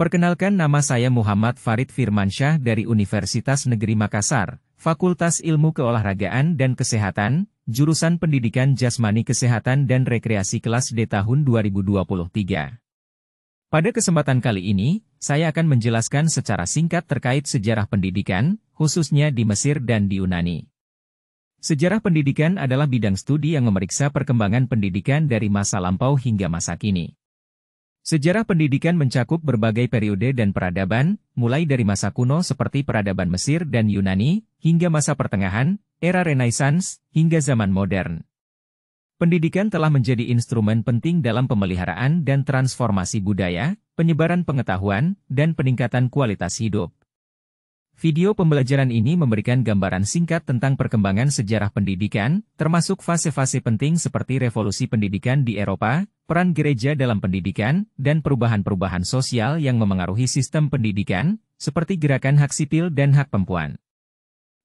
Perkenalkan, nama saya Muhammad Farid Firmansyah dari Universitas Negeri Makassar, Fakultas Ilmu Keolahragaan dan Kesehatan, jurusan Pendidikan Jasmani Kesehatan dan Rekreasi kelas D tahun 2023. Pada kesempatan kali ini, saya akan menjelaskan secara singkat terkait sejarah pendidikan, khususnya di Mesir dan di Yunani. Sejarah pendidikan adalah bidang studi yang memeriksa perkembangan pendidikan dari masa lampau hingga masa kini. Sejarah pendidikan mencakup berbagai periode dan peradaban, mulai dari masa kuno seperti peradaban Mesir dan Yunani, hingga masa pertengahan, era Renaissance, hingga zaman modern. Pendidikan telah menjadi instrumen penting dalam pemeliharaan dan transformasi budaya, penyebaran pengetahuan, dan peningkatan kualitas hidup. Video pembelajaran ini memberikan gambaran singkat tentang perkembangan sejarah pendidikan, termasuk fase-fase penting seperti revolusi pendidikan di Eropa, peran gereja dalam pendidikan, dan perubahan-perubahan sosial yang memengaruhi sistem pendidikan, seperti gerakan hak sipil dan hak perempuan.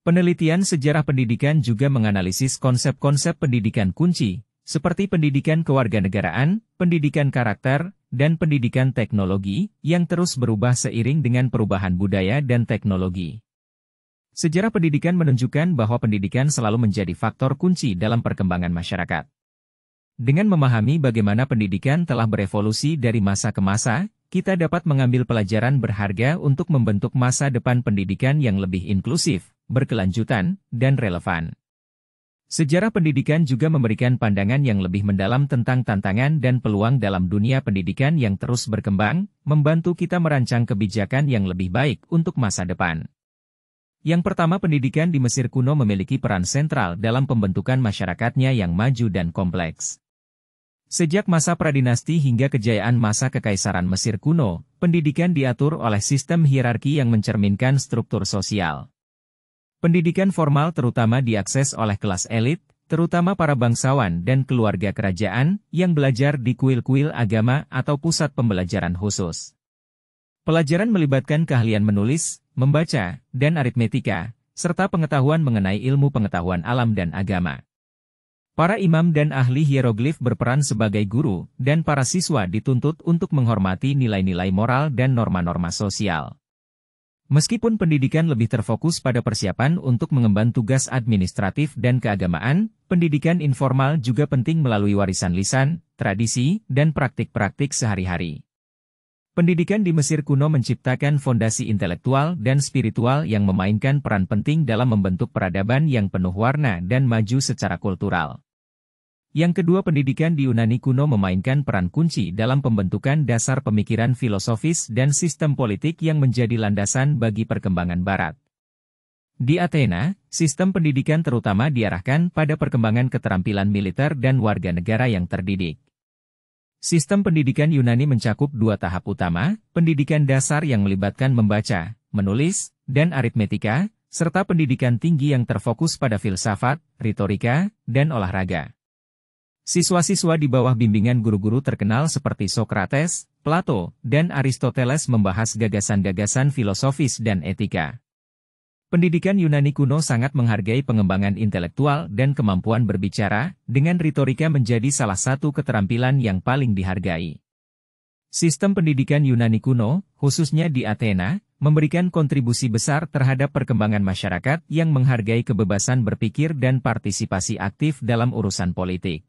Penelitian sejarah pendidikan juga menganalisis konsep-konsep pendidikan kunci, seperti pendidikan kewarganegaraan, pendidikan karakter, dan pendidikan teknologi, yang terus berubah seiring dengan perubahan budaya dan teknologi. Sejarah pendidikan menunjukkan bahwa pendidikan selalu menjadi faktor kunci dalam perkembangan masyarakat. Dengan memahami bagaimana pendidikan telah berevolusi dari masa ke masa, kita dapat mengambil pelajaran berharga untuk membentuk masa depan pendidikan yang lebih inklusif, berkelanjutan, dan relevan. Sejarah pendidikan juga memberikan pandangan yang lebih mendalam tentang tantangan dan peluang dalam dunia pendidikan yang terus berkembang, membantu kita merancang kebijakan yang lebih baik untuk masa depan. Yang pertama, pendidikan di Mesir kuno memiliki peran sentral dalam pembentukan masyarakatnya yang maju dan kompleks. Sejak masa pradinasti hingga kejayaan masa kekaisaran Mesir kuno, pendidikan diatur oleh sistem hierarki yang mencerminkan struktur sosial. Pendidikan formal terutama diakses oleh kelas elit, terutama para bangsawan dan keluarga kerajaan, yang belajar di kuil-kuil agama atau pusat pembelajaran khusus. Pelajaran melibatkan keahlian menulis, membaca, dan aritmetika, serta pengetahuan mengenai ilmu pengetahuan alam dan agama. Para imam dan ahli hieroglif berperan sebagai guru, dan para siswa dituntut untuk menghormati nilai-nilai moral dan norma-norma sosial. Meskipun pendidikan lebih terfokus pada persiapan untuk mengemban tugas administratif dan keagamaan, pendidikan informal juga penting melalui warisan lisan, tradisi, dan praktik-praktik sehari-hari. Pendidikan di Mesir kuno menciptakan fondasi intelektual dan spiritual yang memainkan peran penting dalam membentuk peradaban yang penuh warna dan maju secara kultural. Yang kedua, pendidikan di Yunani kuno memainkan peran kunci dalam pembentukan dasar pemikiran filosofis dan sistem politik yang menjadi landasan bagi perkembangan Barat. Di Athena, sistem pendidikan terutama diarahkan pada perkembangan keterampilan militer dan warga negara yang terdidik. Sistem pendidikan Yunani mencakup dua tahap utama, pendidikan dasar yang melibatkan membaca, menulis, dan aritmetika, serta pendidikan tinggi yang terfokus pada filsafat, retorika, dan olahraga. Siswa-siswa di bawah bimbingan guru-guru terkenal seperti Socrates, Plato, dan Aristoteles membahas gagasan-gagasan filosofis dan etika. Pendidikan Yunani kuno sangat menghargai pengembangan intelektual dan kemampuan berbicara, dengan retorika menjadi salah satu keterampilan yang paling dihargai. Sistem pendidikan Yunani kuno, khususnya di Athena, memberikan kontribusi besar terhadap perkembangan masyarakat yang menghargai kebebasan berpikir dan partisipasi aktif dalam urusan politik.